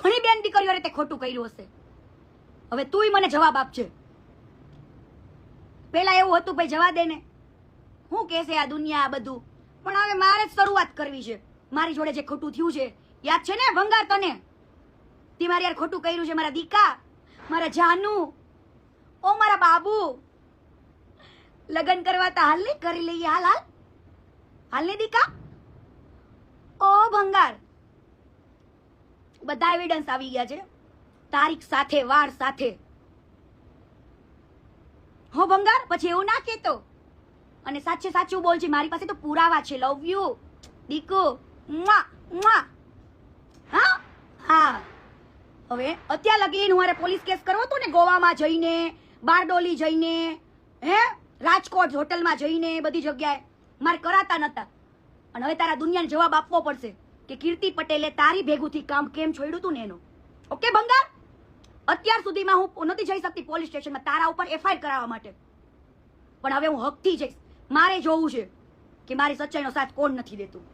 ઘણી બેન દીકરીઓ તે ખોટું કર્યું હશે. હવે તુંય મને જવાબ આપજે. પેલા એવું હતું ભાઈ જવા દે ને, હું કહેશે આ દુનિયા આ બધું, પણ હવે મારે જ શરૂઆત કરવી છે. મારી જોડે જે ખોટું થયું છે યાદ છે ને ભંગાર તને? તે મારી યાર ખોટું કર્યું છે મારા દીકા, મારા જાનુ, ઓ મારા બાબુ. લગ્ન કરવા તો હાલ ને કરી લઈએ, હાલ હાલ હાલ ને દીકા. ઓ ભંગાર, બધા એવિડન્સ આવી ગયા છે, તારીખ સાથે વાર સાથે. હો ભંગાર, પછી એવું ના કહેતો, અને સાચે સાચું બોલજે. મારી પાસે તો પુરાવા છે. લવ યુ દીકુ. હા હા. હવે અત્યાર લગીન હું પોલીસ કેસ કરવો હતો ને, ગોવામાં જઈને, બારડોલી જઈને, રાજકોટ હોટલમાં જઈને, બધી જગ્યાએ મારે કરાતા નતા. અને હવે તારા દુનિયાને જવાબ આપવો પડશે કે કીર્તિ પટેલે તારી ભેગુથી કામ કેમ છોડ્યું તું ને એનું. ઓકે ભંગાર, અત્યાર સુધીમાં હું નથી જઈ શકતી પોલીસ સ્ટેશનમાં તારા ઉપર એફઆઈઆર કરાવવા માટે, પણ હવે હું હકથી જઈશ. મારે જોવું છે કે મારી સચ્ચાઈનો સાથ કોણ નથી દેતું.